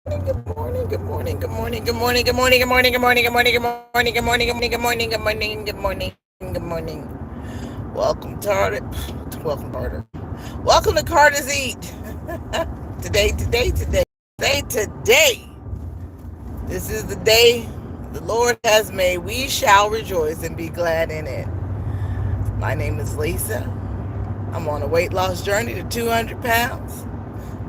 Good morning, good morning, good morning, good morning, good morning, good morning, good morning, good morning, good morning, good morning, good morning, good morning, good morning, good morning, good morning, good morning. Welcome, Tartar. Welcome, Tartar. Welcome to Carter's Eat. Today. This is the day the Lord has made. We shall rejoice and be glad in it. My name is Lisa. I'm on a weight loss journey to 200 pounds.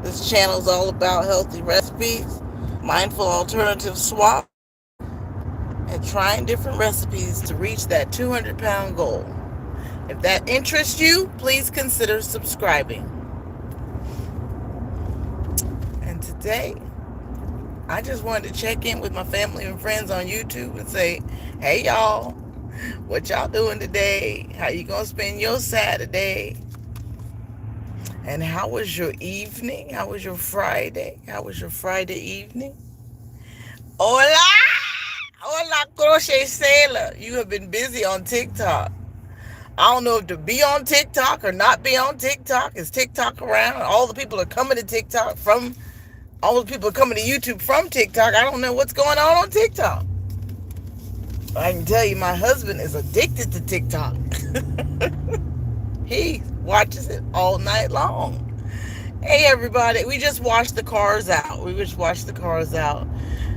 This channel is all about healthy recipes, mindful alternative swap, and trying different recipes to reach that 200-pound goal. If that interests you, please consider subscribing. And today, I just wanted to check in with my family and friends on YouTube and say, hey y'all, what y'all doing today? How you gonna spend your Saturday? And how was your evening? How was your Friday? How was your Friday evening? Hola! Hola, crochet sailor. You have been busy on TikTok. I don't know if to be on TikTok or not be on TikTok. Is TikTok around? All the people are coming to TikTok from, all the people are coming to YouTube from TikTok. I don't know what's going on TikTok. I can tell you my husband is addicted to TikTok. He watches it all night long. Hey everybody, we just washed the cars out.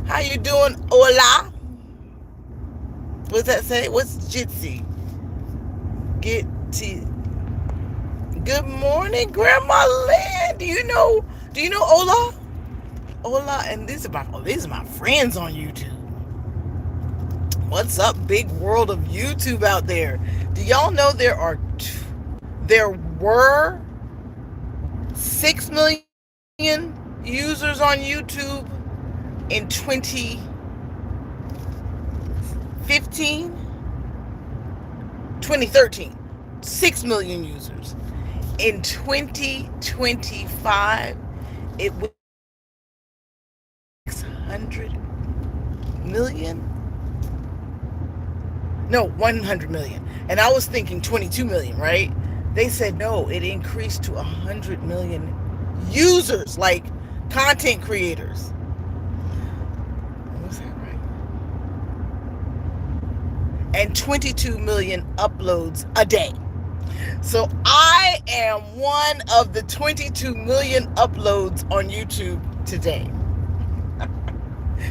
How you doing? Hola. What's that say? What's Jitsi? Get to. Good morning, Grandma Lynn. Do you know Ola? Ola, and these are my friends on YouTube. What's up, big world of YouTube out there? Do y'all know there were 6 million users on YouTube in 2015, 2013? 6 million users. In 2025, it was 600 million. No, 100 million. And I was thinking 22 million, right? They said no, it increased to 100 million users, like content creators. Was that right? And 22 million uploads a day. So I am one of the 22 million uploads on YouTube today.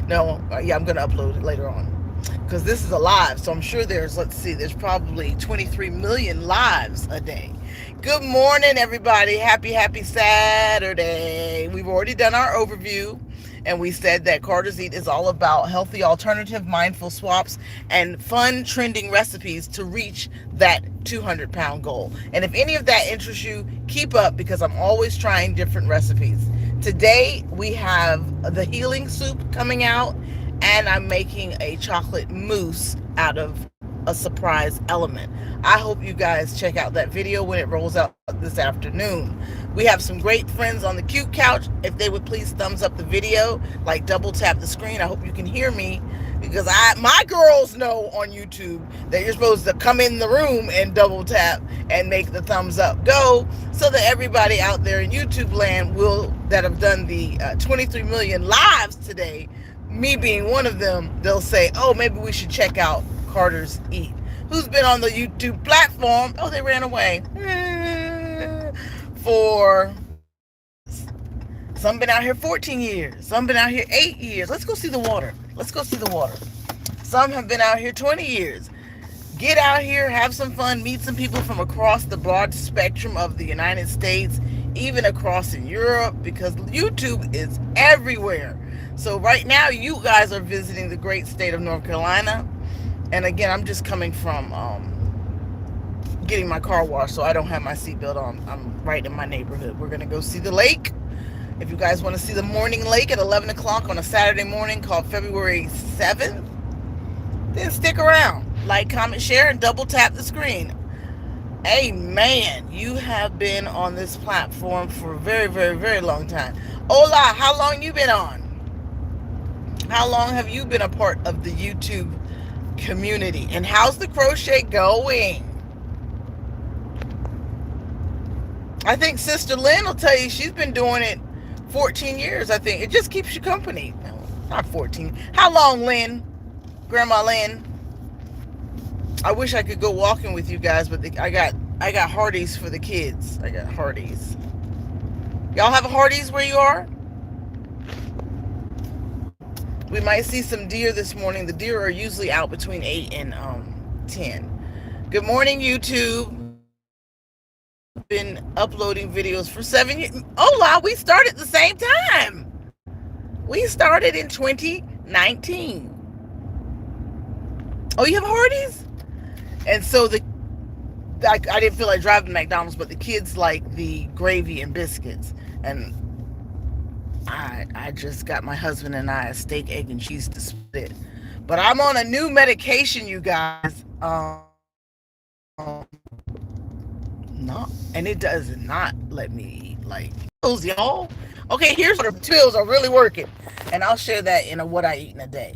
No, yeah, I'm going to upload it later on. Because this is a live, so I'm sure there's probably 23 million lives a day. Good morning, everybody. Happy Saturday. We've already done our overview, and we said that Carter's Eat is all about healthy alternative, mindful swaps, and fun trending recipes to reach that 200-pound goal. And if any of that interests you, keep up, because I'm always trying different recipes. Today, we have the healing soup coming out, and I'm making a chocolate mousse out of a surprise element. I hope you guys check out that video when it rolls out this afternoon. We have some great friends on the cute couch. If they would please thumbs up the video, like double tap the screen. I hope you can hear me, because my girls know on YouTube that you're supposed to come in the room and double tap and make the thumbs up go, so that everybody out there in YouTube land that have done the 23 million lives today, me being one of them, they'll say, oh, maybe we should check out Carter's Eat. Who's been on the YouTube platform? Oh, they ran away. For 10 years. Some been out here 14 years. Some been out here 8 years. Let's go see the water. Some have been out here 20 years. Get out here, have some fun, meet some people from across the broad spectrum of the United States, even across in Europe, because YouTube is everywhere. So right now, you guys are visiting the great state of North Carolina. And again, I'm just coming from getting my car washed, so I don't have my seatbelt on. I'm right in my neighborhood. We're going to go see the lake. If you guys want to see the morning lake at 11 o'clock on a Saturday morning called February 7th, then stick around. Like, comment, share, and double tap the screen. Amen. You have been on this platform for a very long time. Hola, how long you been on? How long have you been a part of the YouTube community? And how's the crochet going? I think Sister Lynn will tell you she's been doing it 14 years, I think. It just keeps you company. No, not 14. How long, Lynn? Grandma Lynn? I wish I could go walking with you guys, but I got Hardee's for the kids. I got Hardee's. Y'all have a Hardee's where you are? We might see some deer this morning. The deer are usually out between 8 and 10. Good morning, YouTube. Been uploading videos for 7 years. Hola, we started the same time. We started in 2019. Oh, you have Hardee's? And so I didn't feel like driving to McDonald's, but the kids like the gravy and biscuits. And I just got my husband and I a steak, egg, and cheese to split. But I'm on a new medication, you guys. No, and it does not let me eat like pills, y'all. Okay, here's what the pills are really working, and I'll share that in what I eat in a day.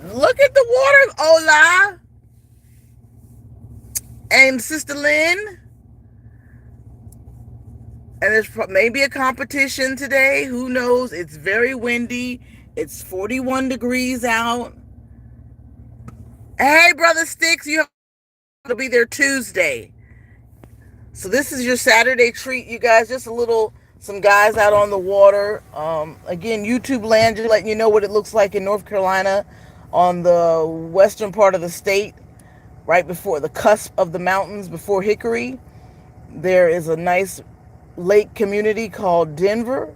Look at the water, Ola, and Sister Lynn. And there's maybe a competition today. Who knows? It's very windy. It's 41 degrees out. Hey, Brother Sticks, you have to be there Tuesday. So this is your Saturday treat, you guys. Just some guys out on the water. Again, YouTube land, just letting you know what it looks like in North Carolina on the western part of the state, right before the cusp of the mountains, before Hickory. There is a nice lake community called Denver,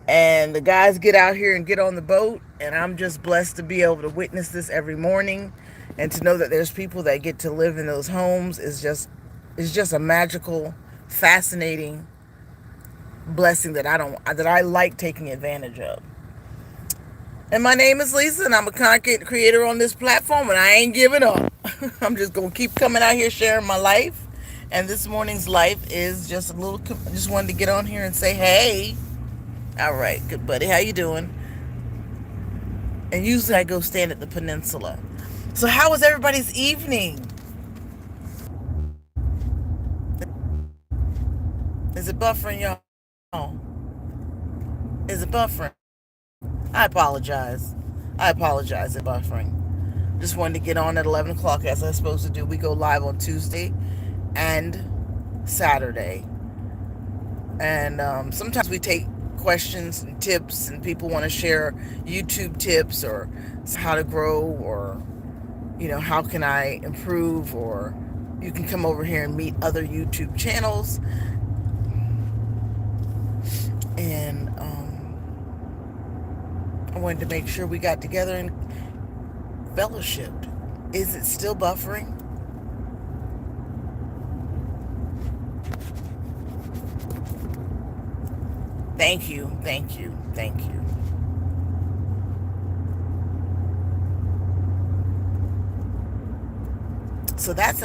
and the guys get out here and get on the boat, and I'm just blessed to be able to witness this every morning, and to know that there's people that get to live in those homes is just a magical, fascinating blessing that I like taking advantage of. And my name is Lisa, and I'm a content creator on this platform, and I ain't giving up. I'm just gonna keep coming out here sharing my life. And this morning's life is just just wanted to get on here and say, hey. All right, good buddy, how you doing? And usually I go stand at the peninsula. So how was everybody's evening? Is it buffering, y'all? Is it buffering? I apologize. It's buffering. Just wanted to get on at 11 o'clock as I was supposed to do. We go live on Tuesday and Saturday. And sometimes we take questions and tips, and people want to share YouTube tips or how to grow, or how can I improve, or you can come over here and meet other YouTube channels. And I wanted to make sure we got together and fellowshipped. Is it still buffering? Thank you. So that's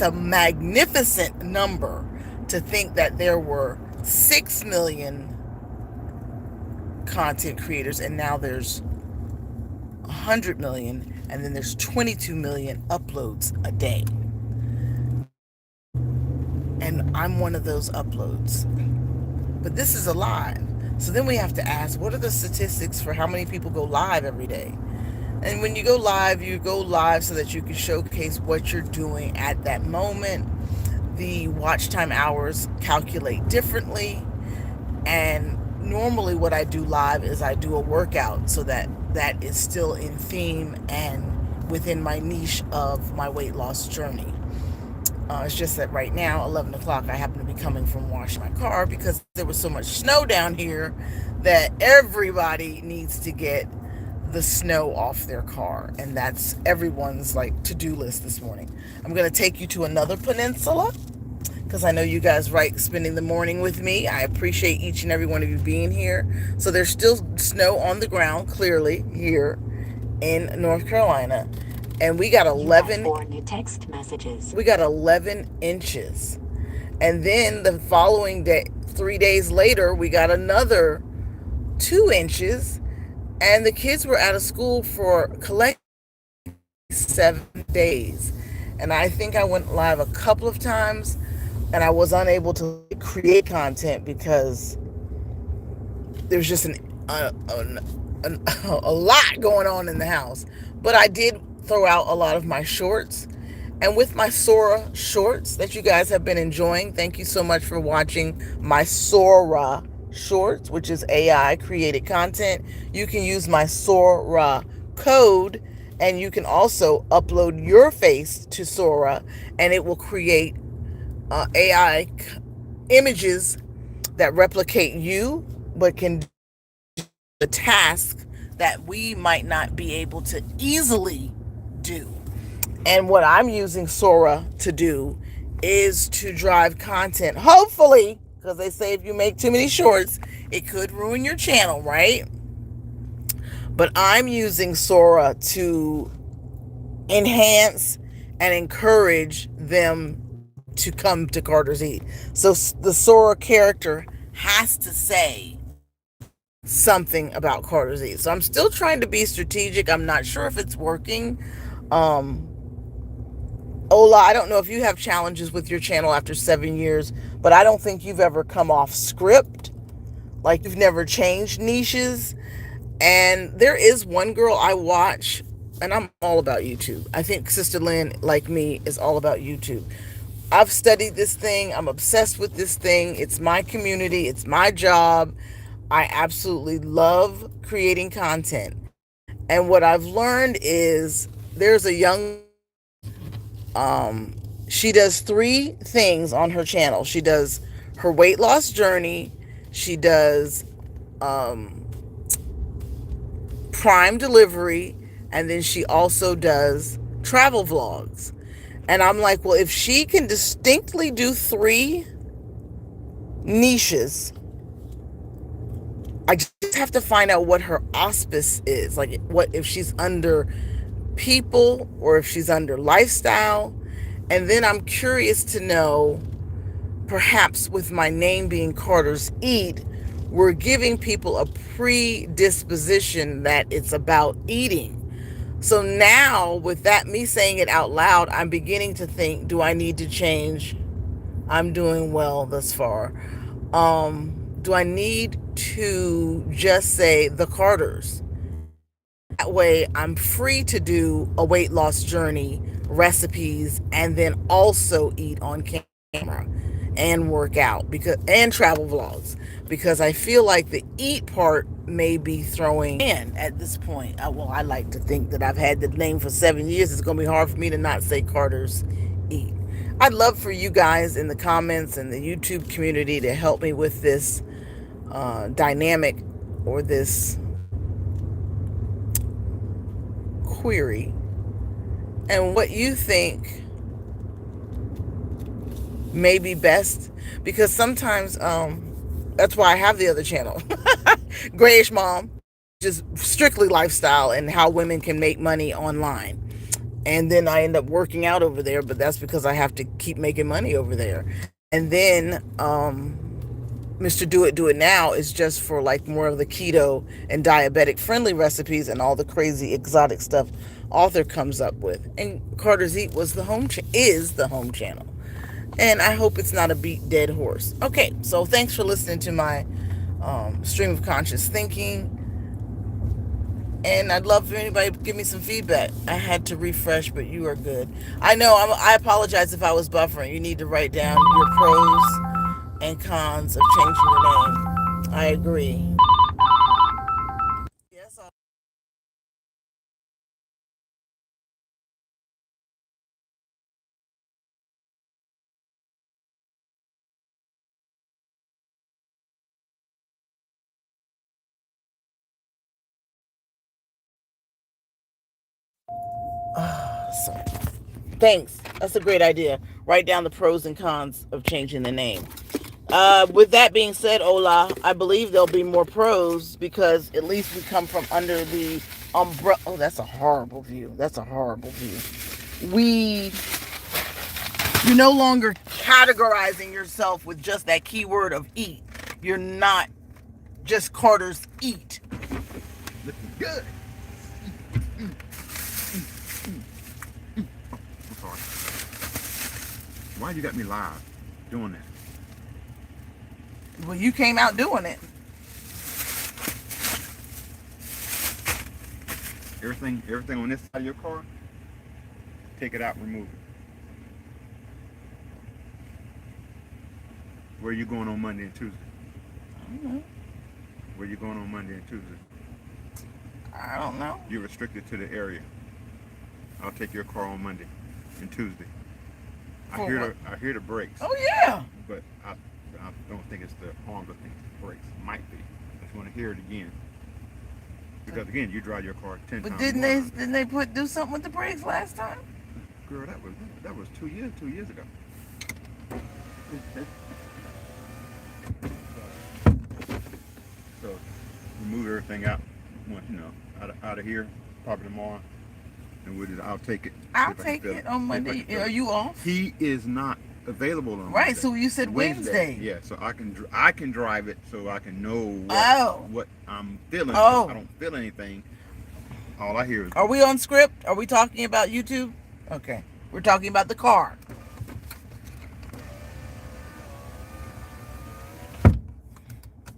a magnificent number, to think that there were 6 million content creators, and now there's 100 million, and then there's 22 million uploads a day. And I'm one of those uploads. But this is a live. So then we have to ask, what are the statistics for how many people go live every day? And when you go live so that you can showcase what you're doing at that moment. The watch time hours calculate differently. And normally what I do live is I do a workout, so that is still in theme and within my niche of my weight loss journey. It's just that right now, 11 o'clock, I happen to be coming from washing my car because there was so much snow down here that everybody needs to get the snow off their car. And that's everyone's to-do list this morning. I'm going to take you to another peninsula because I know you guys like spending the morning with me. I appreciate each and every one of you being here. So there's still snow on the ground, clearly, here in North Carolina. And we got 11 new text messages. We got 11 inches. And then the following day, 3 days later, we got another 2 inches. And the kids were out of school for collectively 7 days. And I think I went live a couple of times and I was unable to create content because there's just a lot going on in the house. But I did throw out a lot of my shorts. And with my Sora shorts that you guys have been enjoying, thank you so much for watching my Sora shorts, which is AI created content. You can use my Sora code, and you can also upload your face to Sora, and it will create AI images that replicate you, but can do the task that we might not be able to easily do. And what I'm using Sora to do is to drive content, hopefully, because they say if you make too many shorts, it could ruin your channel, right? But I'm using Sora to enhance and encourage them to come to Carter's Eat. So the Sora character has to say something about Carter's Eat. So I'm still trying to be strategic. I'm not sure if it's working. Um, Ola, I don't know if you have challenges with your channel after 7 years, but I don't think you've ever come off script. Like you've never changed niches. And there is one girl I watch, and I'm all about YouTube. I think Sister Lynn, like me, is all about YouTube. I've studied this thing. I'm obsessed with this thing. It's my community. It's my job. I absolutely love creating content. And what I've learned is there's a young she does three things on her channel. She does her weight loss journey, she does Prime delivery, and then she also does travel vlogs. And I'm like, well, if she can distinctly do three niches, I just have to find out what her auspice is. Like, what if she's under people or if she's under lifestyle. And then I'm curious to know, perhaps with my name being Carter's Eat, we're giving people a predisposition that it's about eating. So now, with that, me saying it out loud, I'm beginning to think, do I need to change? I'm doing well thus far. Do I need to just say the Carters? That way, I'm free to do a weight loss journey, recipes, and then also eat on camera and work out and travel vlogs, because I feel like the eat part may be throwing in at this point. I like to think that I've had the name for 7 years. It's going to be hard for me to not say Carter's Eat. I'd love for you guys in the comments and the YouTube community to help me with this dynamic or this query, and what you think may be best, because sometimes that's why I have the other channel, Grayish Mom, just strictly lifestyle and how women can make money online. And then I end up working out over there, but that's because I have to keep making money over there. And then Mr. Do It Now is just for like more of the keto and diabetic friendly recipes and all the crazy exotic stuff author comes up with. And Carter's Eat is the home channel. And I hope it's not a beat dead horse. Okay, so thanks for listening to my stream of conscious thinking. And I'd love for anybody to give me some feedback. I had to refresh, but you are good. I know, I apologize if I was buffering. You need to write down your pros and cons of changing your name. I agree. Yes, sorry. Thanks. That's a great idea. Write down the pros and cons of changing the name. With that being said, Ola, I believe there'll be more pros, because at least we come from under the umbrella. Oh, that's a horrible view. That's a horrible view. You're no longer categorizing yourself with just that keyword of eat. You're not just Carter's Eat. Looking good. I'm sorry. Why you got me live? doing that. Well, you came out doing it. Everything on this side of your car, take it out, remove it. Where you going on Monday and Tuesday? I don't know. Where you going on Monday and Tuesday? I don't know. You're restricted to the area. I'll take your car on Monday and Tuesday. For what? I hear the brakes, Oh yeah. but I don't think it's the arms. I think it's the brakes. Might be. I just want to hear it again. Because again, you drive your car 10 But times more. didn't they do something with the brakes last time? Girl, that was 2 years ago. So remove everything out. Once out of here, probably tomorrow, and I'll take it. I'll take it on Monday. Are you off? He is not available on Right. Monday. So you said Wednesday. Yeah. So I can drive it so I can know what I'm feeling. Oh. I don't feel anything. All I hear is. Are we on script? Are we talking about YouTube? Okay. We're talking about the car.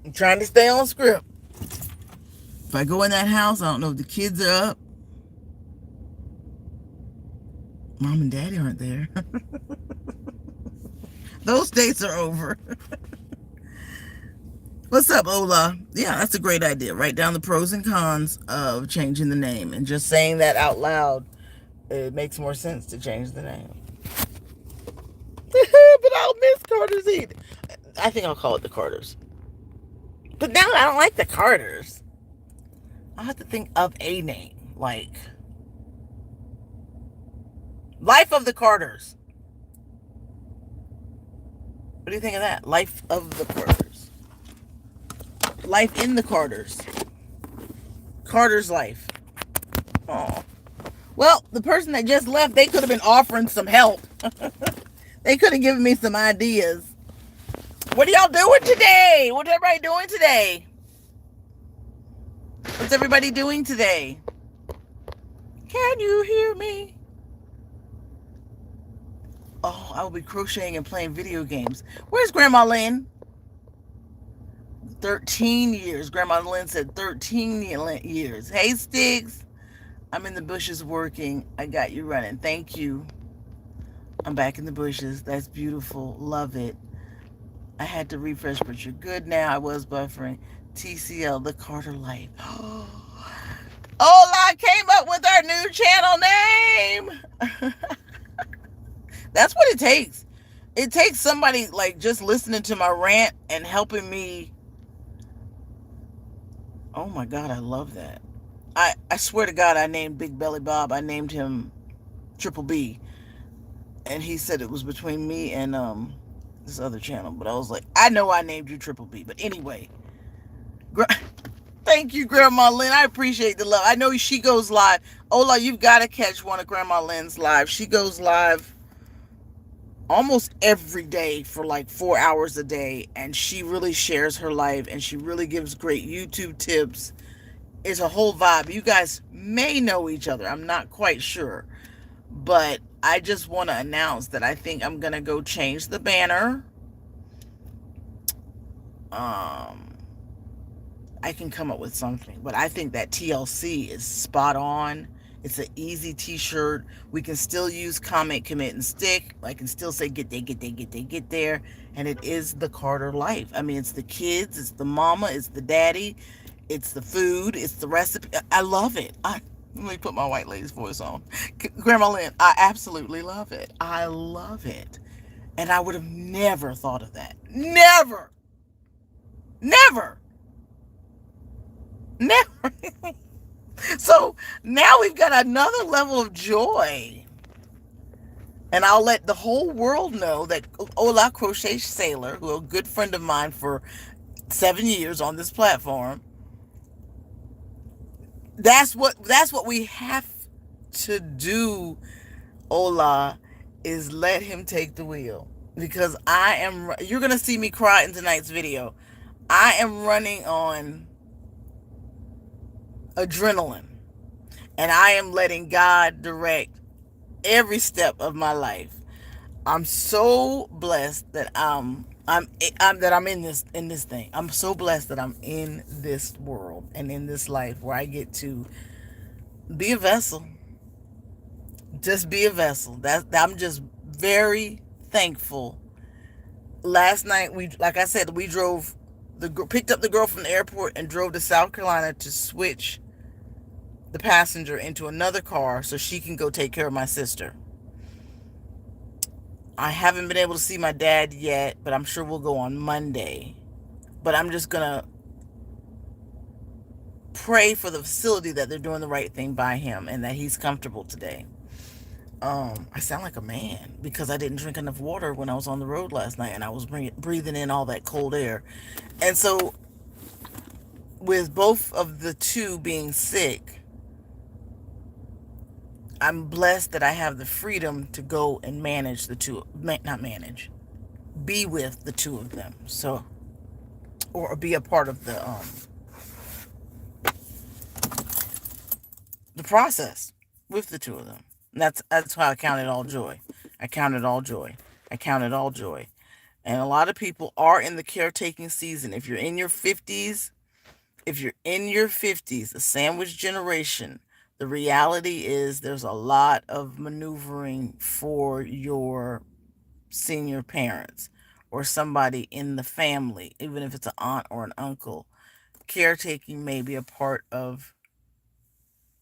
I'm trying to stay on script. If I go in that house, I don't know if the kids are up. Mom and Daddy aren't there. Those dates are over. What's up, Ola? Yeah, that's a great idea. Write down the pros and cons of changing the name. And just saying that out loud, it makes more sense to change the name. But I'll miss Carter's Eat. I think I'll call it the Carters. But now I don't like the Carters. I'll have to think of a name. Like Life of the Carters. What do you think of that? Life of the Carters. Life in the Carters. Carter's life. Oh. Well, the person that just left, they could have been offering some help. They could have given me some ideas. What are y'all doing today? What's everybody doing today? What's everybody doing today? Can you hear me? Oh, I will be crocheting and playing video games. Where's Grandma Lynn? 13 years. Grandma Lynn said 13 years. Hey, Sticks. I'm in the bushes working. I got you running. Thank you. I'm back in the bushes. That's beautiful. Love it. I had to refresh, but you're good now. I was buffering. TCL, the Carter Life. Ola came up with our new channel name. That's what it takes. It takes somebody like just listening to my rant and helping me. Oh my God, I love that. I swear to God, I named Big Belly Bob. I named him Triple B. And he said it was between me and this other channel. But I was like, I know I named you Triple B. But anyway, thank you, Grandma Lynn. I appreciate the love. I know she goes live. Ola, you've got to catch one of Grandma Lynn's live. She goes live almost every day for like 4 hours a day. And she really shares her life. And she really gives great YouTube tips. It's a whole vibe. You guys may know each other. I'm not quite sure. But I just want to announce that I think I'm going to go change the banner. I can come up with something. But I think that TLC is spot on. It's an easy t-shirt. We can still use comment, commit, and stick. I can still say get there, get there, get there, get there. And it is the Carter life. I mean, it's the kids. It's the mama. It's the daddy. It's the food. It's the recipe. I love it. Let me put my white lady's voice on. Grandma Lynn, I absolutely love it. I love it. And I would have never thought of that. Never. Never. Never. So now we've got another level of joy. And I'll let the whole world know that Ola Crochet Sailor, who is a good friend of mine for 7 years on this platform, that's what we have to do, Ola, is let him take the wheel. Because you're going to see me cry in tonight's video. I am running on adrenaline. And I am letting God direct every step of my life. I'm so blessed that I'm that I'm in this thing. I'm so blessed that I'm in this world and in this life where I get to be a vessel. Just be a vessel. I'm just very thankful. Last night we, like I said, we drove picked up the girl from the airport and drove to South Carolina to switch the passenger into another car so she can go take care of my sister. I haven't been able to see my dad yet, but I'm sure we'll go on Monday. But I'm just gonna pray for the facility that they're doing the right thing by him and that he's comfortable today. I sound like a man because I didn't drink enough water when I was on the road last night and I was breathing in all that cold air. And so, with both of the two being sick, I'm blessed that I have the freedom to go and manage the two, not manage, be with the two of them. So, or be a part of the process with the two of them. And that's how I count it all joy. I count it all joy. I count it all joy. And a lot of people are in the caretaking season. If you're in your 50s, if you're in your 50s, the sandwich generation, the reality is there's a lot of maneuvering for your senior parents or somebody in the family, even if it's an aunt or an uncle. Caretaking may be a part of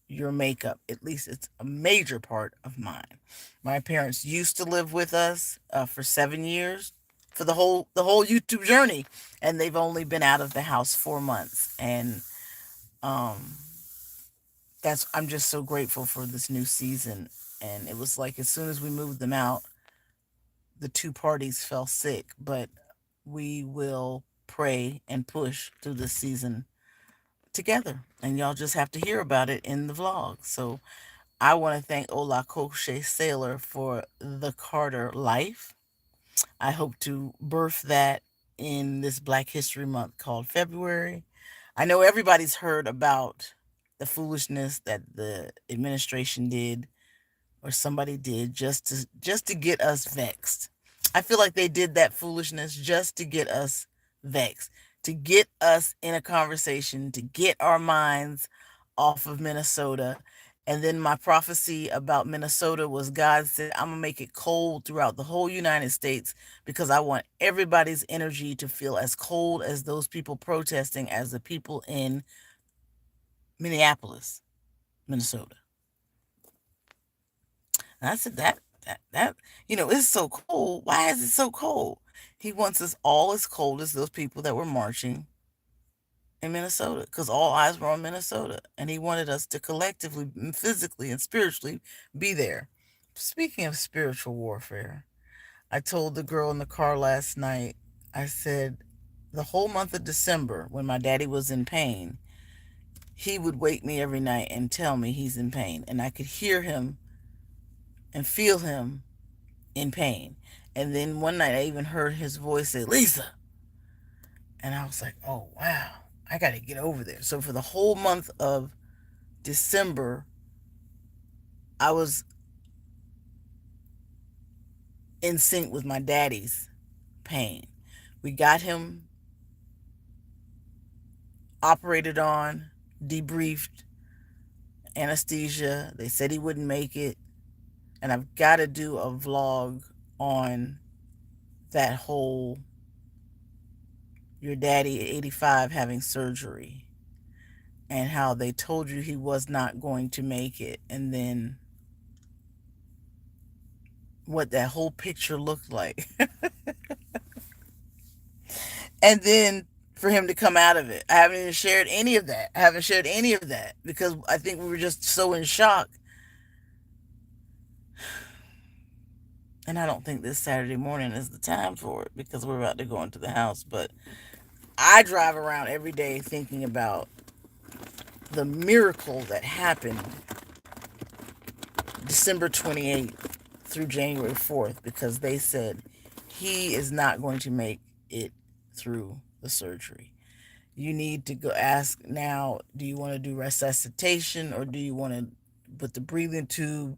your makeup. At least it's a major part of mine. My parents used to live with us for 7 years, for the whole YouTube journey, and they've only been out of the house 4 months. And um, that's I'm just so grateful for this new season. And it was like as soon as we moved them out, the two parties fell sick. But we will pray and push through this season together, and y'all just have to hear about it in the vlog. So I want to thank Ola Koche Sailor for the Carter life. I hope to birth that in this Black History Month called February. I know everybody's heard about the foolishness that the administration did or somebody did just to get us vexed. I feel like they did that foolishness just to get us vexed, to get us in a conversation, to get our minds off of Minnesota. And then my prophecy about Minnesota was God said, I'm going to make it cold throughout the whole United States because I want everybody's energy to feel as cold as those people protesting as the people in Minneapolis, Minnesota. And I said that it's so cold. Why is it so cold? He wants us all as cold as those people that were marching in Minnesota, because all eyes were on Minnesota, and he wanted us to collectively, and physically, and spiritually be there. Speaking of spiritual warfare, I told the girl in the car last night. I said the whole month of December, when my daddy was in pain, he would wake me every night and tell me he's in pain, and I could hear him and feel him in pain. And then one night I even heard his voice say, Lisa. And I was like, oh, wow, I got to get over there. So for the whole month of December, I was in sync with my daddy's pain. We got him operated on, debriefed, anesthesia. They said he wouldn't make it. And I've got to do a vlog on that whole your daddy at 85 having surgery and how they told you he was not going to make it, and then what that whole picture looked like. And then for him to come out of it. I haven't even shared any of that. I haven't shared any of that because I think we were just so in shock. And I don't think this Saturday morning is the time for it because we're about to go into the house. But I drive around every day thinking about the miracle that happened December 28th through January 4th, because they said he is not going to make it through the surgery. You need to go ask now, do you want to do resuscitation or do you want to put the breathing tube?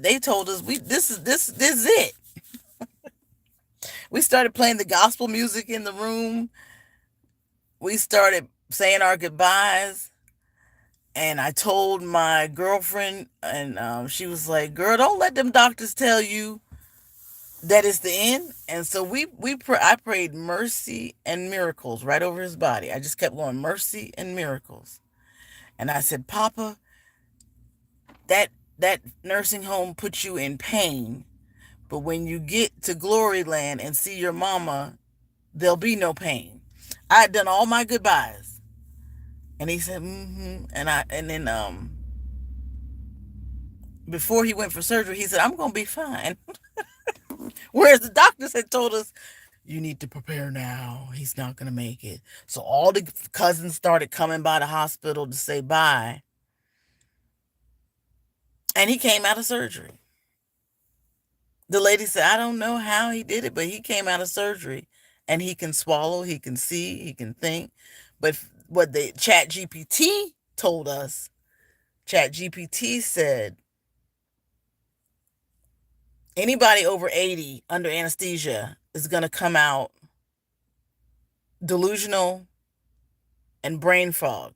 They told us we this is it. We started playing the gospel music in the room. We started saying our goodbyes. And I told my girlfriend, and she was like, "Girl, don't let them doctors tell you that it's the end." And so I prayed mercy and miracles right over his body. I just kept going mercy and miracles. And I said, "Papa, that that nursing home puts you in pain, but when you get to glory land and see your mama, there'll be no pain." I had done all my goodbyes, and he said, "Mm-hmm." And then before he went for surgery, he said, "I'm gonna be fine." Whereas the doctors had told us, "You need to prepare now. He's not gonna make it." So all the cousins started coming by the hospital to say bye, and he came out of surgery. The lady said, "I don't know how he did it, but he came out of surgery, and he can swallow, he can see, he can think." But what the Chat GPT told us, Chat GPT said anybody over 80 under anesthesia is going to come out delusional and brain fog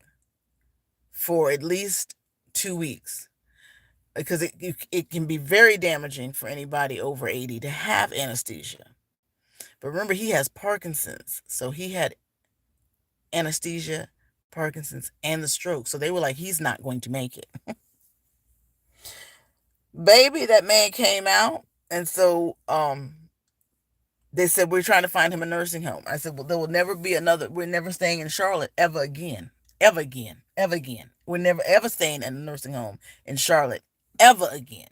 for at least 2 weeks, because it can be very damaging for anybody over 80 to have anesthesia. But remember, he has Parkinson's, so he had anesthesia, Parkinson's, and the stroke. So they were like, he's not going to make it. Baby, that man came out, and so they said, "We're trying to find him a nursing home." I said, "Well, there will never be another. We're never staying in Charlotte ever again. Ever again. Ever again. We're never ever staying in a nursing home in Charlotte ever again."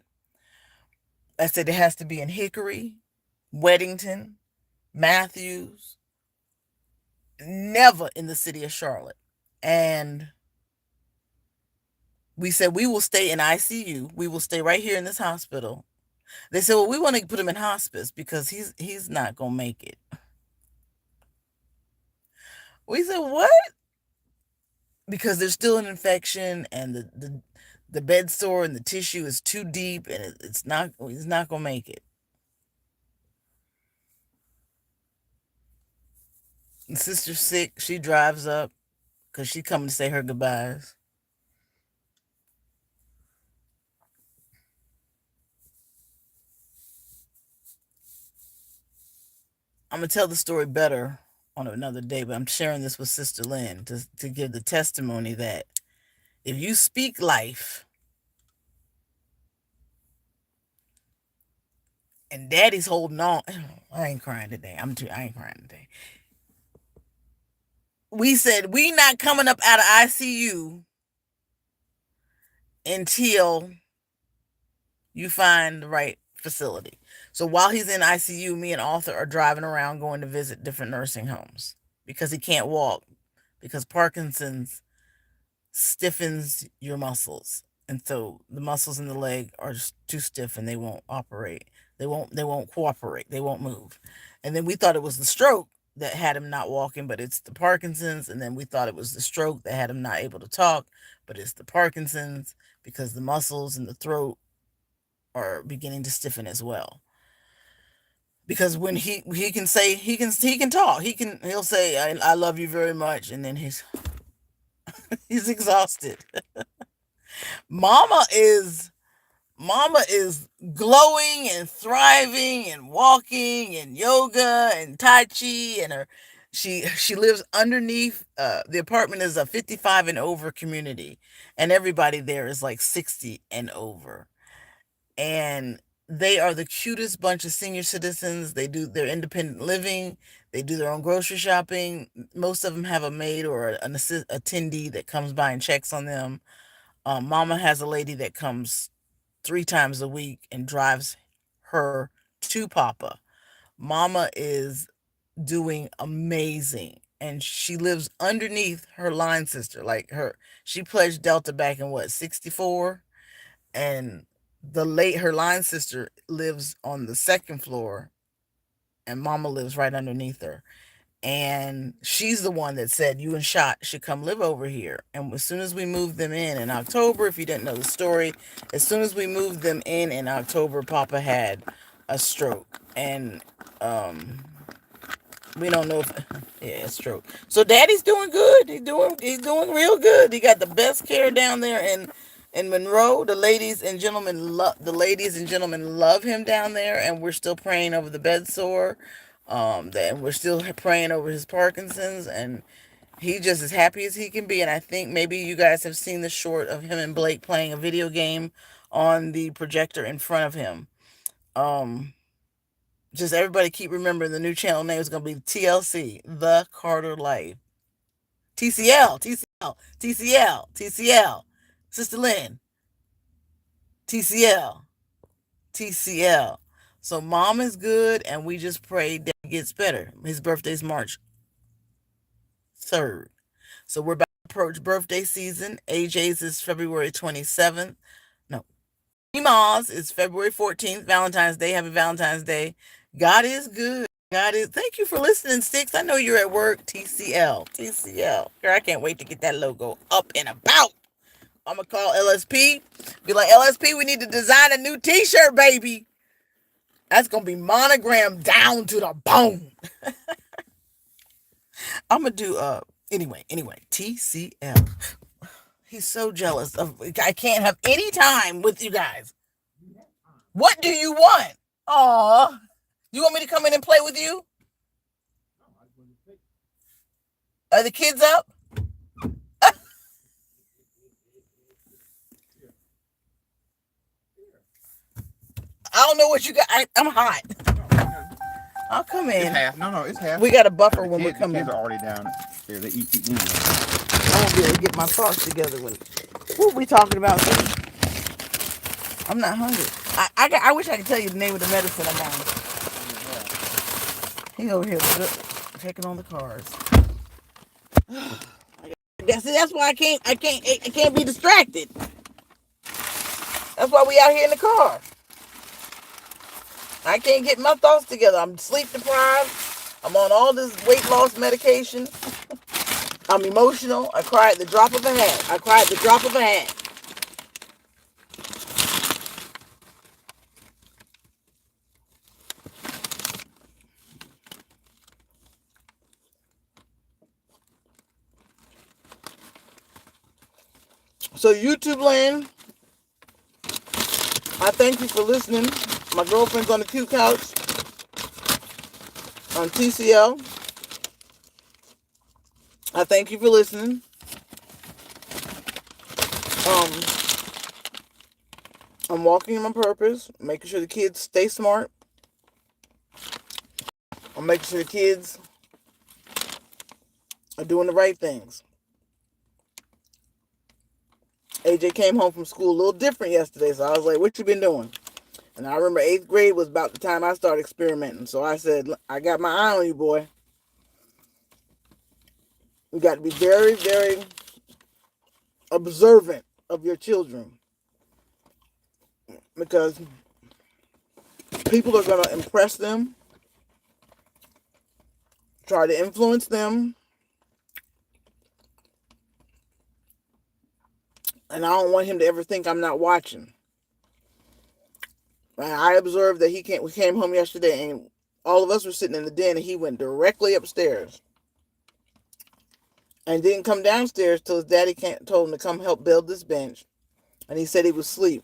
I said, "It has to be in Hickory, Weddington, Matthews, never in the city of Charlotte." And we said, "We will stay in ICU. We will stay right here in this hospital." They said, "Well, we want to put him in hospice because he's not gonna make it." We said, "What?" Because there's still an infection, and the bed sore and the tissue is too deep, and it's not he's not gonna make it. And sister's sick. She drives up because she coming to say her goodbyes. I'm gonna tell the story better on another day, but I'm sharing this with Sister Lynn to give the testimony that if you speak life, and Daddy's holding on. I ain't crying today. I ain't crying today. We said we not coming up out of ICU until you find the right facility. So while he's in ICU, me and Arthur are driving around going to visit different nursing homes because he can't walk, because Parkinson's stiffens your muscles. And so the muscles in the leg are just too stiff and they won't operate. They won't cooperate. They won't move. And then we thought it was the stroke that had him not walking, but it's the Parkinson's. And then we thought it was the stroke that had him not able to talk, but it's the Parkinson's, because the muscles in the throat are beginning to stiffen as well. Because when he can say, he can talk, he'll say, I love you very much, and then he's exhausted. Mama is Mama is glowing and thriving and walking and yoga and tai chi, and she lives underneath, the apartment is a 55 and over community, and everybody there is like 60 and over. And they are the cutest bunch of senior citizens. They do their independent living. They do their own grocery shopping. Most of them have a maid or an attendee that comes by and checks on them. Mama has a lady that comes 3 times a week and drives her to Papa. Mama is doing amazing. And she lives underneath her line sister. She pledged Delta back in what, 64? And her line sister lives on the second floor, and Mama lives right underneath her. And she's the one that said you and Shot should come live over here. And as soon as we moved them in October, if you didn't know the story, as soon as we moved them in October, Papa had a stroke. And we don't know if yeah, it's true. So Daddy's doing good. He's doing real good. He got the best care down there in Monroe. The ladies and gentlemen love him down there, and we're still praying over the bed sore. That we're still praying over his Parkinson's, and he just as happy as he can be. And I think maybe you guys have seen the short of him and Blake playing a video game on the projector in front of him. Um, just everybody keep remembering the new channel name is going to be TLC, The Carter Life. TCL, TCL, TCL, TCL. Sister Lynn, TCL, TCL. So mom is good, and we just pray that he gets better. His birthday's March 3rd. So we're about to approach birthday season. AJ's is February 27th. No, Mima's is February 14th. Valentine's Day. Happy Valentine's Day. God is good. God is. Thank you for listening, Sticks. I know you're at work. TCL. TCL. Girl, I can't wait to get that logo up and about. I'm going to call LSP. Be like, LSP, we need to design a new t-shirt, baby. That's going to be monogrammed down to the bone. I'm going to do, anyway, TCL. He's so jealous of, I can't have any time with you guys. What do you want? Aw. You want me to come in and play with you? Are the kids up? I don't know what you got. I'm hot. I'll come in. It's half. No, it's half. We got a buffer when we come the in. kids are already down there. They eat anyway. I won't be able to get my thoughts together when. What we talking about? I'm not hungry. I wish I could tell you the name of the medicine I'm on. He over here checking on the cars. That's why I can't be distracted. That's why we out here in the car. I can't get my thoughts together. I'm sleep deprived. I'm on all this weight loss medication. I'm emotional. I cry at the drop of a hat. So YouTube land, I thank you for listening. My girlfriend's on the cute couch on TCL. I thank you for listening. I'm walking in my purpose, making sure the kids stay smart. I'm making sure the kids are doing the right things. AJ came home from school a little different yesterday, so I was like, what you been doing? And I remember 8th grade was about the time I started experimenting. So I said, I got my eye on you, boy. You got to be very, very observant of your children. Because people are going to impress them, try to influence them. And I don't want him to ever think I'm not watching. I observed that we came home yesterday and all of us were sitting in the den and he went directly upstairs. And didn't come downstairs till his daddy told him to come help build this bench. And he said he was asleep.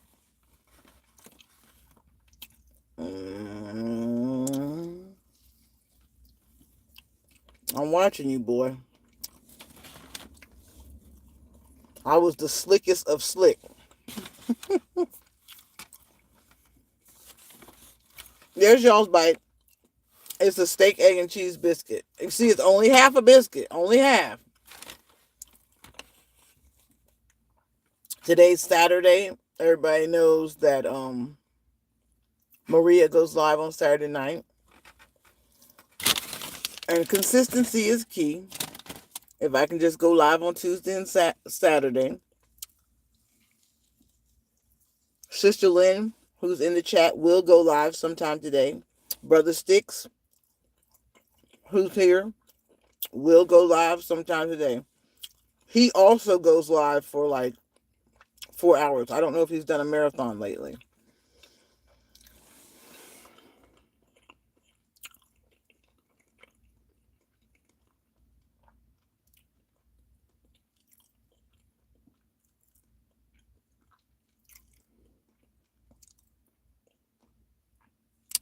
I'm watching you, boy. I was the slickest of slick. There's y'all's bite. It's a steak, egg, and cheese biscuit. You see, it's only half a biscuit. Only half. Today's Saturday. Everybody knows that Maria goes live on Saturday night. And consistency is key. If I can just go live on Tuesday and Saturday. Sister Lynn, who's in the chat, will go live sometime today. Brother Sticks, who's here, Will go live sometime today. He also goes live for like 4 hours. I don't know if he's done a marathon lately.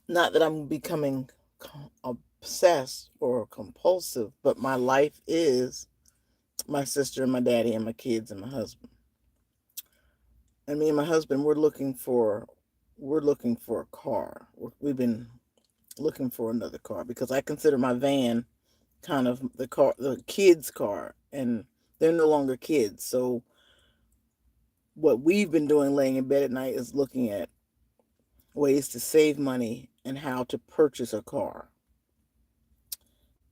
Not that I'm becoming obsessed or compulsive, but my life is my sister and my daddy and my kids and my husband. And me and my husband, we're looking for a car. We've been looking for another car because I consider my van kind of the kids' car, and they're no longer kids. So what we've been doing laying in bed at night is looking at ways to save money and how to purchase a car.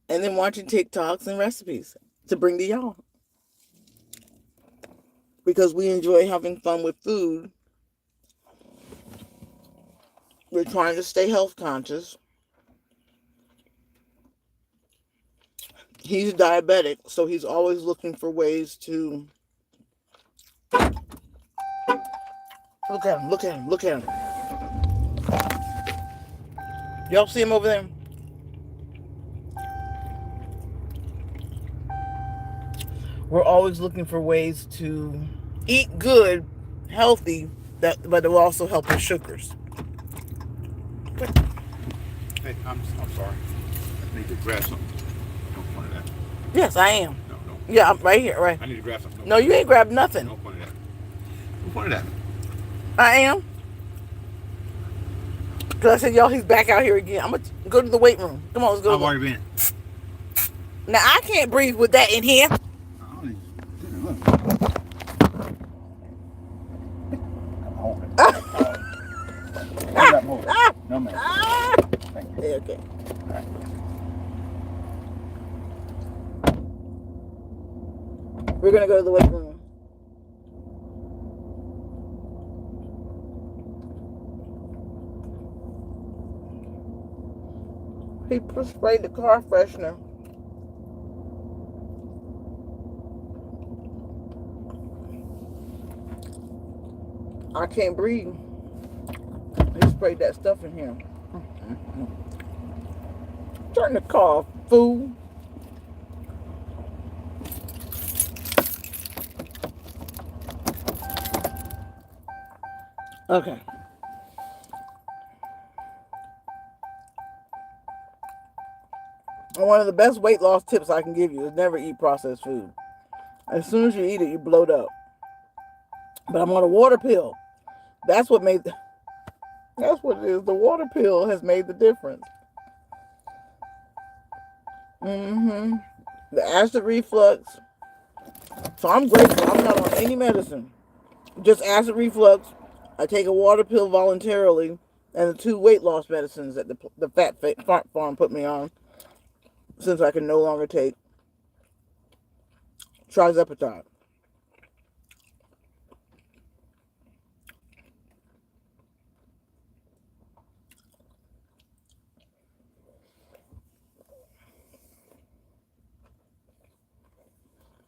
And then watching TikToks and recipes to bring to y'all. Because we enjoy having fun with food. We're trying to stay health conscious. He's diabetic, so he's always looking for ways to look at him, look at him, look at him. Y'all see him over there? We're always looking for ways to eat good, healthy, but it will also help with sugars. Hey, I'm sorry. I need to grab something. Don't point it at. Yes, I am. No, no. Yeah, I'm right here, right. I need to grab something. No, you ain't grabbed nothing. Don't point it at. Don't point it at me. I am. Because I said, y'all, he's back out here again. I'm going to go to the weight room. Come on, let's go. I've already been. Now, I can't breathe with that in here. I don't need. Look. Hold it. Hold it. No, man. Thank you. Okay. All right. We're going to go to the weight room. He sprayed the car freshener. I can't breathe. He sprayed that stuff in here. Turn the car off, fool. Okay. And one of the best weight loss tips I can give you is never eat processed food. As soon as you eat it, you bloat up. But I'm on a water pill. That's what it is. The water pill has made the difference. The acid reflux. So I'm grateful. I'm not on any medicine. Just acid reflux. I take a water pill voluntarily, and the 2 weight loss medicines that the Fat Farm put me on, since I can no longer take trizepatide.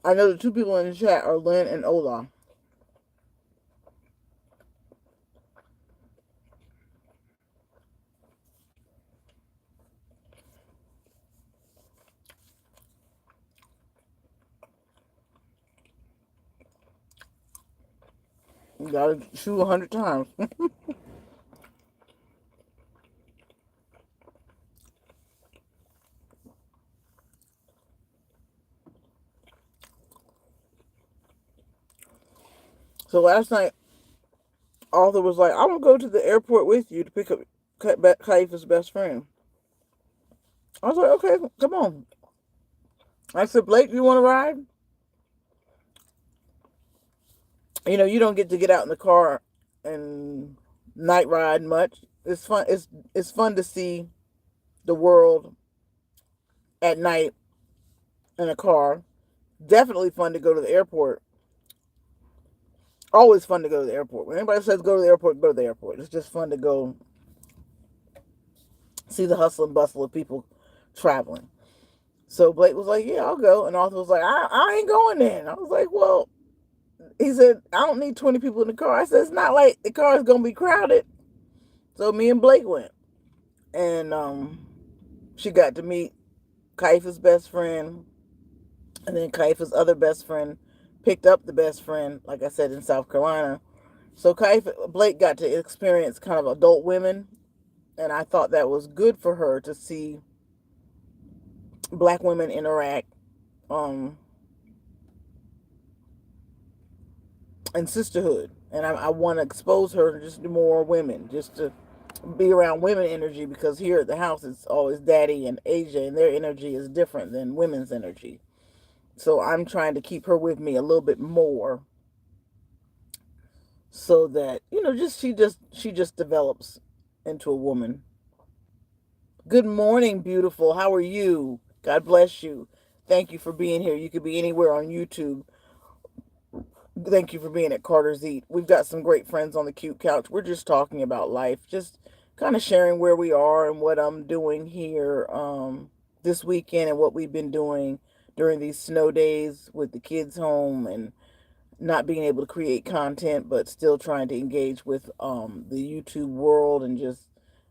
I know the 2 people in the chat are Lynn and Ola. You gotta chew 100 times. So last night, Arthur was like, "I'm gonna go to the airport with you to pick up Kaifa's best friend." I was like, "Okay, come on." I said, "Blake, you want to ride?" You don't get out in the car and night ride much. It's fun. It's fun to see the world at night in a car. Definitely fun to go to the airport. Always fun to go to the airport. When anybody says go to the airport, go to the airport. It's just fun to go see the hustle and bustle of people traveling. So Blake was like, "Yeah, I'll go," and Arthur was like, "I ain't going then." I was like, "Well," he said, "I don't need 20 people in the car." I said, "It's not like the car is gonna be crowded." So me and Blake went, and she got to meet Kaifa's best friend, and then Kaifa's other best friend picked up the best friend, like I said, in South Carolina. So Blake got to experience kind of adult women, and I thought that was good for her to see black women interact, um, and sisterhood. And I want to expose her to just more women, just to be around women energy, because here at the house it's always daddy and Asia, and their energy is different than women's energy. So I'm trying to keep her with me a little bit more, so that just she just develops into a woman. Good morning, beautiful. How are you? God bless you. Thank you for being here. You could be anywhere on YouTube. Thank you for being at Carter's Eat. We've got some great friends on the cute couch. We're just talking about life, just kind of sharing where we are and what I'm doing here this weekend, and what we've been doing during these snow days with the kids home, and not being able to create content, but still trying to engage with the YouTube world, and just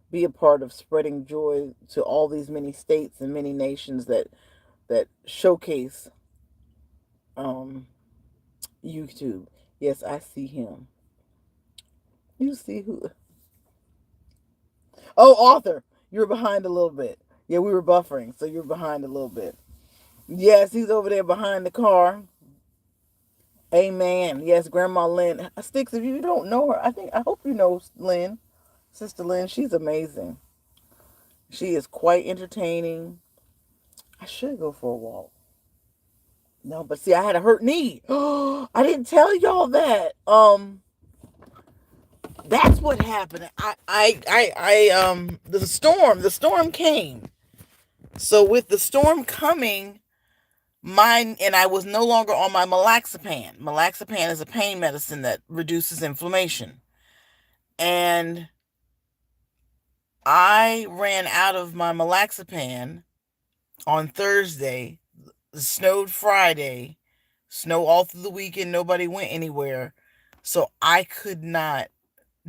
be a part of spreading joy to all these many states and many nations that showcase um, YouTube. Yes, I see him. You see who? Oh, Arthur, you were behind a little bit. Yeah, we were buffering, so you're behind a little bit. Yes, he's over there behind the car. Amen. Yes, Grandma Lynn. Sticks, if you don't know her, I hope you know Lynn, Sister Lynn. She's amazing. She is quite entertaining. I should go for a walk. No, but see, I had a hurt knee. I didn't tell y'all that. That's what happened. The storm came. So with the storm coming, mine and I was no longer on my Malaxapan. Malaxapan is a pain medicine that reduces inflammation. And I ran out of my Malaxapan on Thursday. It snowed Friday, snow all through the weekend. Nobody went anywhere. So I could not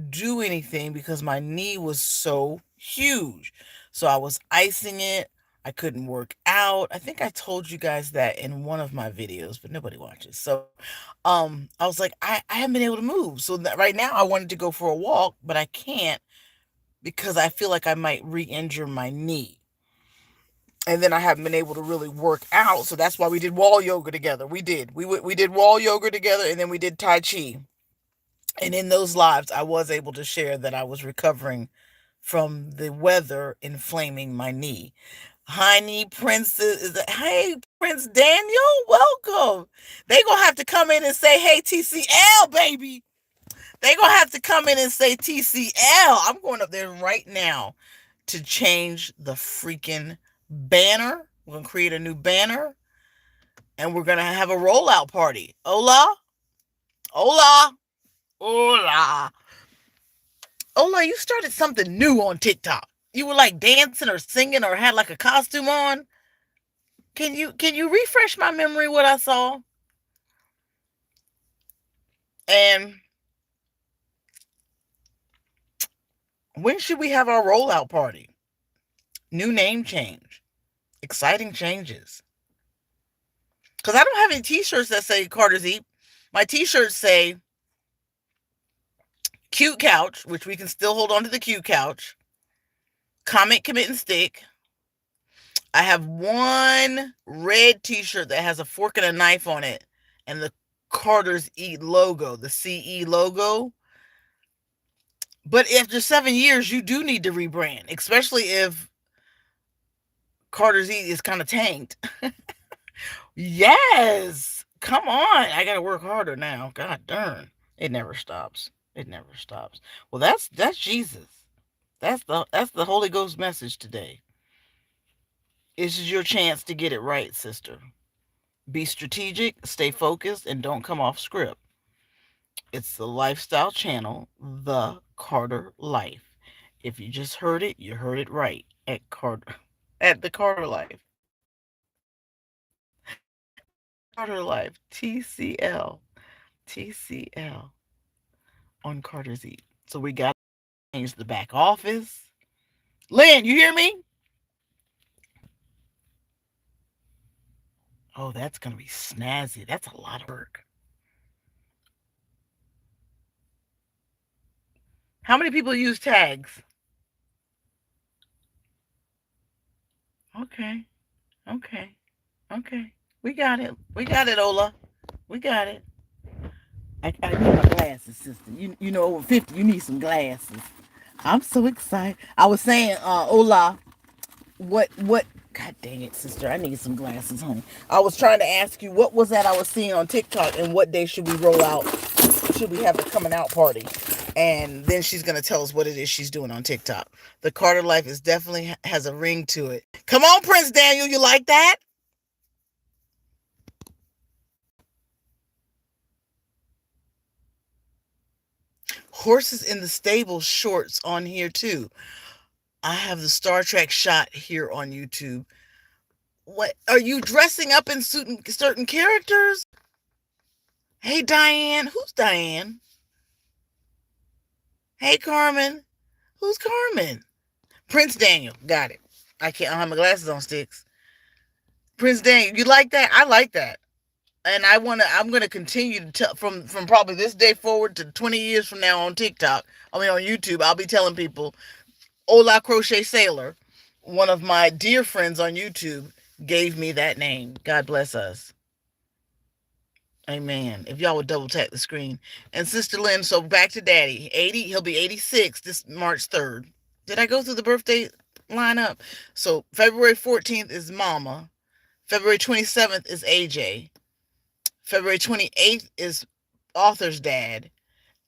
do anything because my knee was so huge. So I was icing it. I couldn't work out. I think I told you guys that in one of my videos, but nobody watches. So I was like, I haven't been able to move. So that right now I wanted to go for a walk, but I can't because I feel like I might re-injure my knee. And then I haven't been able to really work out. So that's why we did wall yoga together. We did wall yoga together, and then we did Tai Chi. And in those lives, I was able to share that I was recovering from the weather inflaming my knee. Hi, knee princess. Hey, Prince Daniel, welcome. They gonna have to come in and say, "Hey, TCL, baby." They gonna have to come in and say TCL. I'm going up there right now to change the freaking banner. We're gonna create a new banner, and we're gonna have a rollout party. Hola, hola, hola. Ola, you started something new on TikTok. You were like dancing or singing or had like a costume on. Can you refresh my memory what I saw? And when should we have our rollout party? New name change. Exciting changes. Because I don't have any t-shirts that say Carter's Eat. My t-shirts say cute couch, which we can still hold on to the cute couch. Comment, commit, and stick. I have one red t-shirt that has a fork and a knife on it, and the Carter's Eat logo, the CE logo. But after 7 years, you do need to rebrand, especially if Carter's Eat is kind of tanked. Yes, come on. I got to work harder now. God darn, it never stops. It never stops. Well, that's Jesus. That's the Holy Ghost message today. This is your chance to get it right, sister. Be strategic, stay focused, and don't come off script. It's the lifestyle channel, The Carter Life. If you just heard it, you heard it right at Carter at the Carter Life. Carter Life, TCL, TCL on Carter's Eat. So we got to change the back office. Lynn, you hear me? Oh, that's going to be snazzy. That's a lot of work. How many people use tags? Okay, okay, okay. We got it. We got it, Ola. We got it. I need my glasses, sister. You know, over 50, you need some glasses. I'm so excited. I was saying, Ola, what God dang it, sister, I need some glasses, honey. I was trying to ask you what was that I was seeing on TikTok and what day should we roll out? Should we have the coming out party? And then she's gonna tell us what it is she's doing on TikTok. The Carter life is definitely has a ring to it. Come on, Prince Daniel, you like that? Horses in the Stable shorts on here too. I have the Star Trek shot here on YouTube. What are you dressing up in certain characters? Hey Diane, who's Diane? Hey Carmen, who's Carmen? Prince Daniel, got it. I don't have my glasses on sticks. Prince Daniel, you like that? I like that, and I'm gonna continue to tell from probably this day forward to 20 years from now on TikTok. I mean on YouTube, I'll be telling people Ola Crochet Sailor, one of my dear friends on YouTube, gave me that name. God bless us. Amen. If y'all would double tap the screen. And Sister Lynn, so back to Daddy. 80, he'll be 86 this March 3rd. Did I go through the birthday lineup? So February 14th is Mama. February 27th is AJ. February 28th is Author's dad.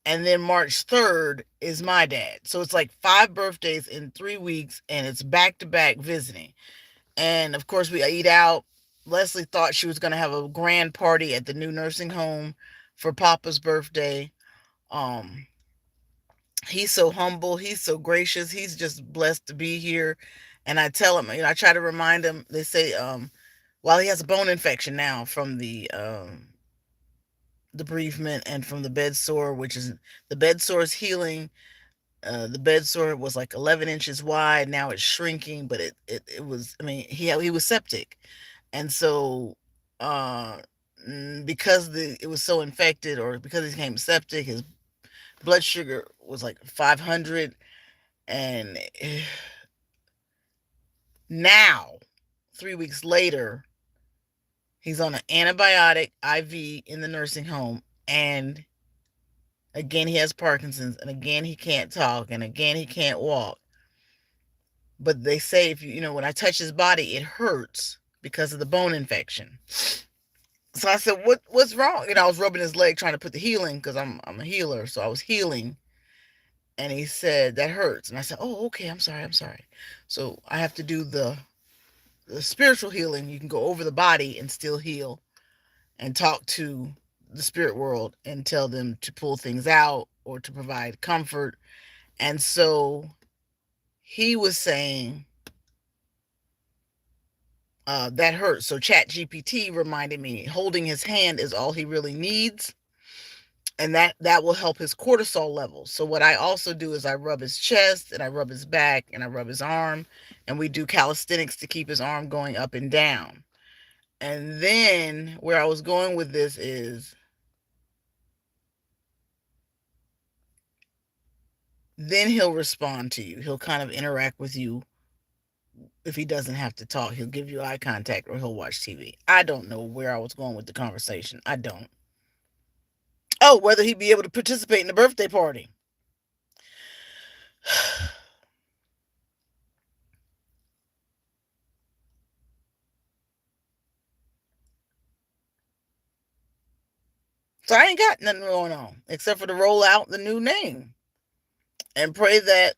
And then March 3rd is my dad. So it's like 5 birthdays in 3 weeks, and it's back to back visiting. And of course, we eat out. Leslie thought she was going to have a grand party at the new nursing home for Papa's birthday. Um, he's so humble. He's so gracious. He's just blessed to be here. And I tell him, I try to remind him. They say, while he has a bone infection now from the bereavement and from the bed sore, which is the bed sore is healing. The bed sore was like 11 inches wide. Now it's shrinking, but it was. I mean, he was septic, and so because it was so infected, or because he became septic, his blood sugar was like 500, and now 3 weeks later, he's on an antibiotic IV in the nursing home, and again he has Parkinson's, and again he can't talk, and again he can't walk. But they say if when I touch his body, it hurts because of the bone infection. So I said, what's wrong? I was rubbing his leg trying to put the healing, because I'm a healer, so I was healing. And he said, that hurts. And I said, oh, okay, I'm sorry. So I have to do the spiritual healing. You can go over the body and still heal, and talk to the spirit world and tell them to pull things out or to provide comfort. And so he was saying, that hurts. So Chat GPT reminded me holding his hand is all he really needs, and that will help his cortisol levels. So what I also do is I rub his chest, and I rub his back, and I rub his arm, and we do calisthenics to keep his arm going up and down. And then where I was going with this is, then he'll respond to you. He'll kind of interact with you. If he doesn't have to talk, he'll give you eye contact, or he'll watch TV. I don't know where I was going with the conversation. I don't. Oh, whether he'd be able to participate in the birthday party. So I ain't got nothing going on except for to roll out the new name and pray that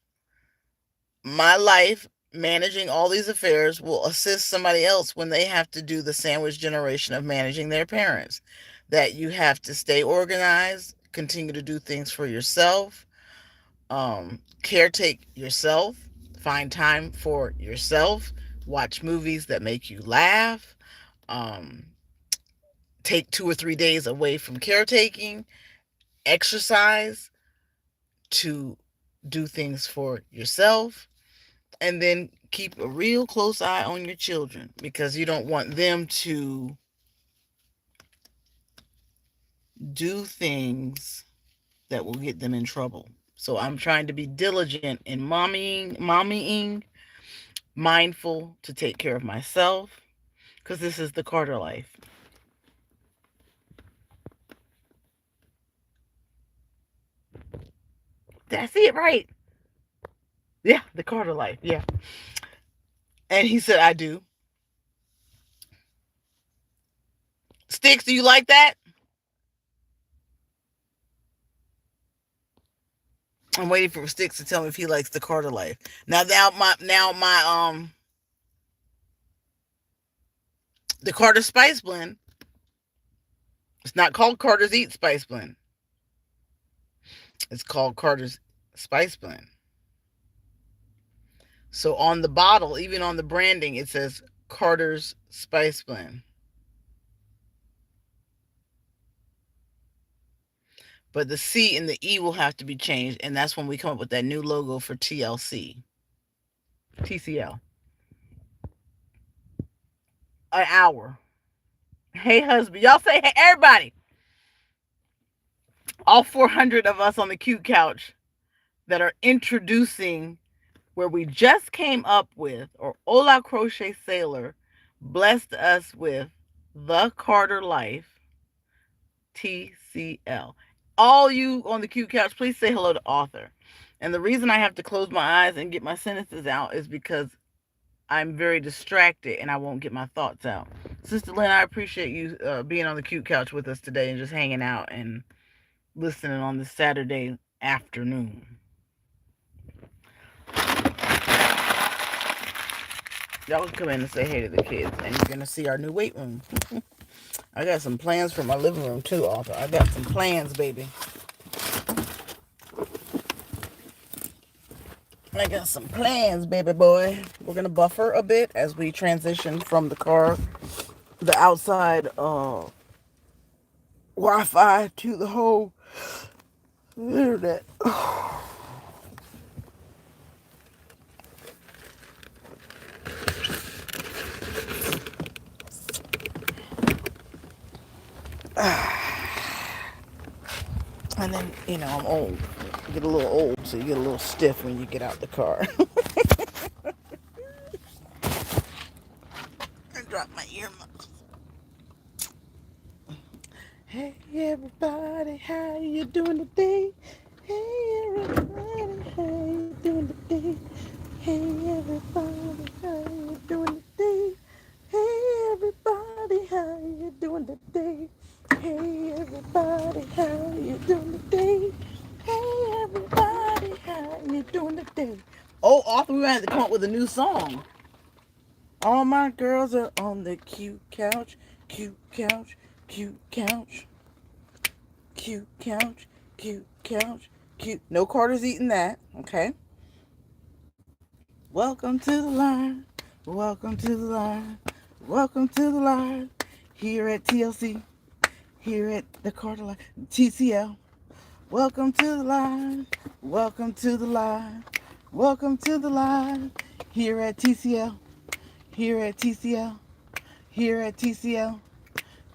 my life managing all these affairs will assist somebody else when they have to do the sandwich generation of managing their parents. That you have to stay organized, continue to do things for yourself, caretake yourself, find time for yourself, watch movies that make you laugh, um, take 2 or 3 days away from caretaking, exercise to do things for yourself, and then keep a real close eye on your children because you don't want them to do things that will get them in trouble. So I'm trying to be diligent in mommying, mindful to take care of myself because this is the Carter life. Did I see it right? Yeah, the Carter life. Yeah. And he said, I do. Sticks, do you like that? I'm waiting for Sticks to tell me if he likes the Carter life. Now my the Carter Spice Blend. It's not called Carter's Eat Spice Blend. It's called Carter's Spice Blend. So on the bottle, even on the branding, it says Carter's Spice Blend. But the C and the E will have to be changed, and that's when we come up with that new logo for TCL. An hour. Hey, husband. Y'all say, hey, everybody. All 400 of us on the cute couch that are introducing where we just came up with, or Ola Crochet Sailor blessed us with the Carter Life TCL. All you on the cute couch, please say hello to Author. And the reason I have to close my eyes and get my sentences out is because I'm very distracted and I won't get my thoughts out. Sister Lynn, I appreciate you being on the cute couch with us today and just hanging out and listening on this Saturday afternoon. Y'all can come in and say hey to the kids, and you're gonna see our new weight room. I got some plans for my living room too, Arthur. I got some plans, baby. I got some plans, baby boy. We're gonna buffer a bit as we transition from the car, the outside Wi-Fi to the whole internet. And then, I'm old. You get a little old, so you get a little stiff when you get out the car. I dropped my earmuffs. Hey everybody, how you doing today? Hey everybody, how you doing today? Hey everybody, how you doing today? Hey everybody, how you doing today? Hey everybody, how you doing today? Hey everybody, how you doing today? Oh, Arthur, we had to come up with a new song. All my girls are on the cute couch, cute couch, cute couch, cute couch, cute couch, cute. No Carter's eating that, okay? Welcome to the line. Welcome to the line. Welcome to the line. Here at TLC. Here at the Carter Line. TCL. Welcome to the line. Welcome to the line. Welcome to the line. Here at TCL. Here at TCL. Here at TCL.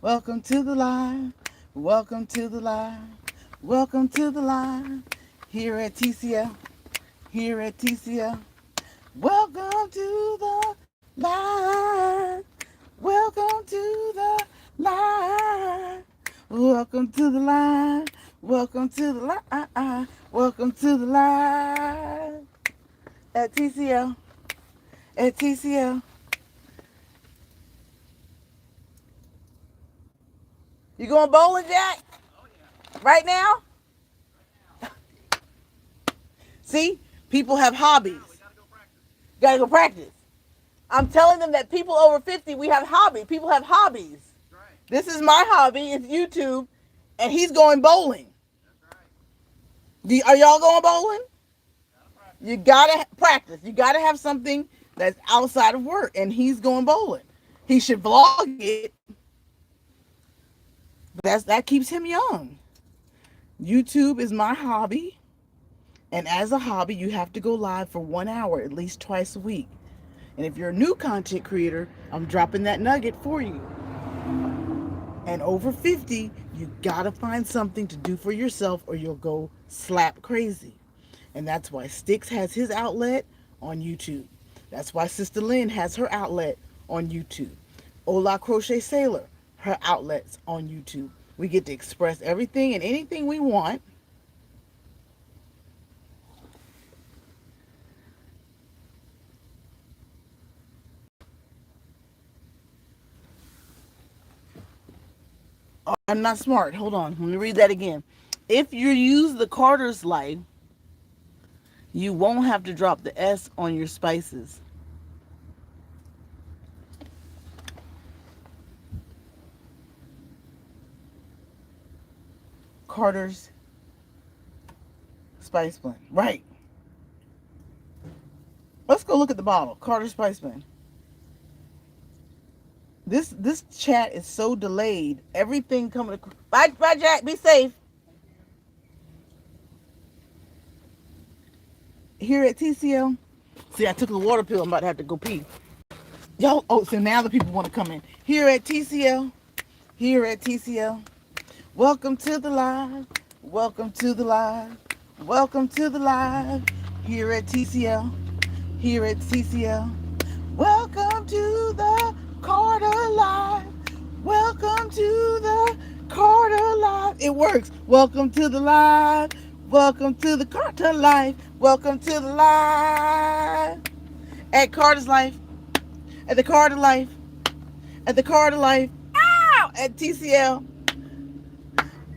Welcome to the line. Welcome to the line. Welcome to the line. Here at TCL. Here at TCL. Welcome to the line. Welcome to the line. Welcome to the line. Welcome to the line. Welcome to the line. At TCL. At TCL. You going bowling, Jack? Right now? See? People have hobbies. Gotta go practice. I'm telling them that people over 50, we have hobbies. People have hobbies. This is my hobby. It's YouTube. And he's going bowling. Are y'all going bowling? You gotta practice. You gotta have something that's outside of work. And he's going bowling. He should vlog it. That keeps him young. YouTube is my hobby, and as a hobby, you have to go live for 1 hour at least twice a week. And if you're a new content creator, I'm dropping that nugget for you. And over 50, you gotta find something to do for yourself or you'll go slap crazy. And that's why Sticks has his outlet on YouTube. That's why Sister Lynn has her outlet on YouTube. Ola Crochet Sailor, her outlets on YouTube. We get to express everything and anything we want. Oh, I'm not smart. Hold on. Let me read that again. If you use the Carter's Life, you won't have to drop the S on your spices. Carter's Spice Blend. Right. Let's go look at the bottle. Carter's Spice Blend. This chat is so delayed. Everything coming. Bye, bye, Jack. Be safe. Here at TCL. See, I took a water pill. I'm about to have to go pee. Yo, oh, so now the people want to come in. Here at TCL. Here at TCL. Welcome to the live. Welcome to the live. Welcome to the live. Here at TCL. Here at TCL. Welcome to the Carter Live. Welcome to the Carter Live. It works. Welcome to the live. Welcome to the Carter Life. Welcome to the live. At Carter's Life. At the Carter Life. At the Carter Life. Ow! At TCL.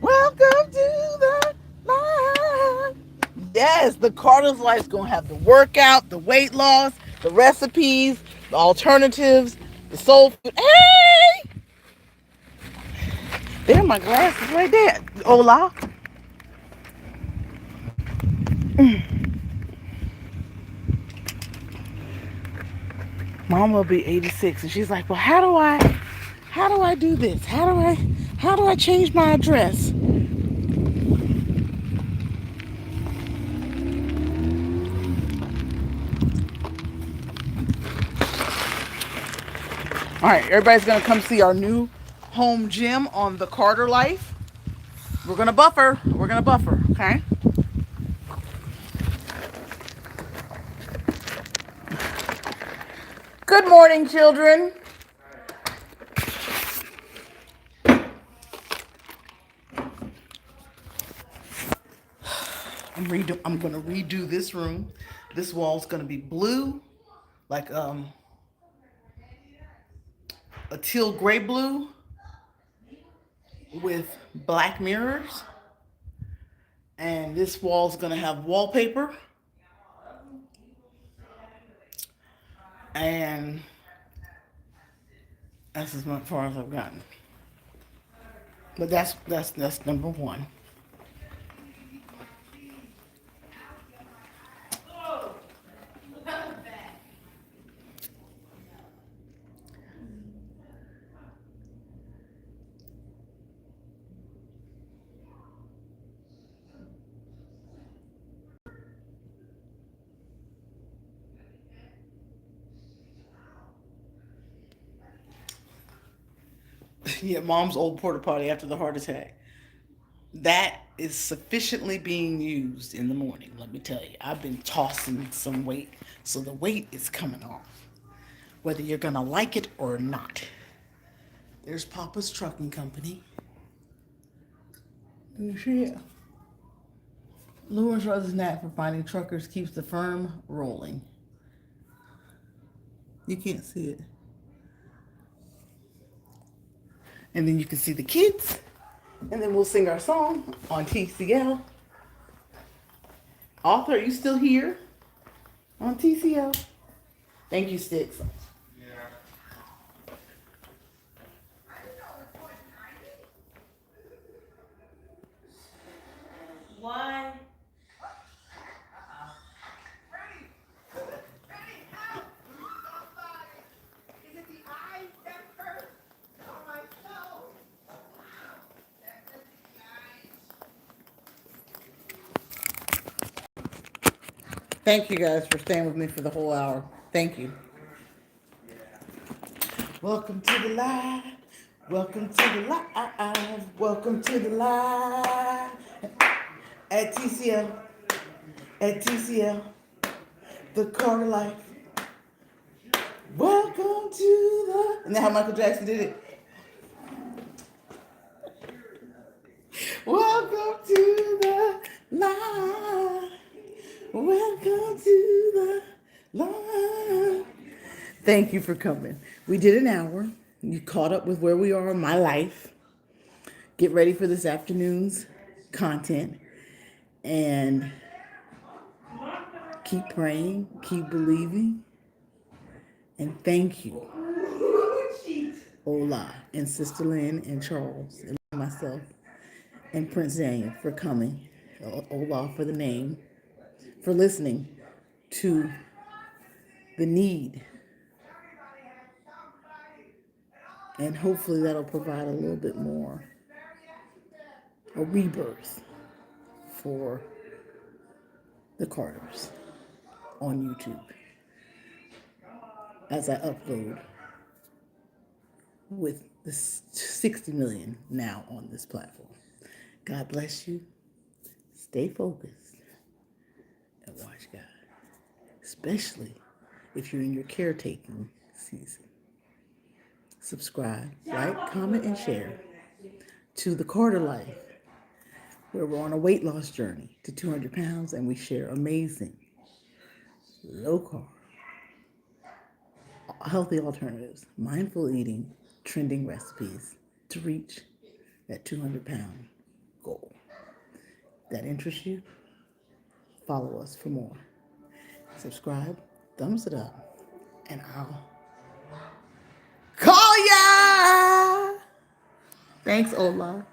Welcome to the live. Yes, the Carter's Life's gonna have the workout, the weight loss, the recipes, the alternatives, the soul food. Hey! There are my glasses right there. Hola. Mom will be 86 and she's like, well, how do I do this? How do I change my address? All right, everybody's gonna come see our new home gym on the Carter Life. We're gonna buffer. Okay? Good morning, children. I'm gonna redo this room. This wall's gonna be blue, like a teal gray blue with black mirrors. And this wall's gonna have wallpaper. And that's as far as I've gotten. But that's number one. Yeah, mom's old porta potty after the heart attack. That is sufficiently being used in the morning, let me tell you. I've been tossing some weight, so the weight is coming off, whether you're gonna like it or not. There's Papa's Trucking Company. Yeah. Lewis Brothers' knack for finding truckers keeps the firm rolling. You can't see it. And then you can see the kids, and then we'll sing our song on TCL. Author, are you still here on TCL? Thank you, Sticks. Why? Thank you guys for staying with me for the whole hour. Thank you. Welcome to the live. Welcome to the live. Welcome to the live at TCL. At TCL, the quarter life. Welcome to the. Isn't that how Michael Jackson did it? Welcome to the live. Welcome to the live. Thank you for coming. We did an hour. You caught up with where we are in my life. Get ready for this afternoon's content. And keep praying, keep believing. And thank you, Ola and Sister Lynn and Charles and myself and Prince Daniel for coming. Ola for the name, for listening to the need. And hopefully that'll provide a little bit more, a rebirth for the Carters on YouTube as I upload with the 60 million now on this platform. God bless you. Stay focused and watch God, especially if you're in your caretaking season. Subscribe, like, comment, and share to The Carter Life, where we're on a weight loss journey to 200 pounds and we share amazing, low carb, healthy alternatives, mindful eating, trending recipes to reach that 200-pound goal. If that interests you, follow us for more. Subscribe, thumbs it up, and I'll call ya! Thanks, Ola.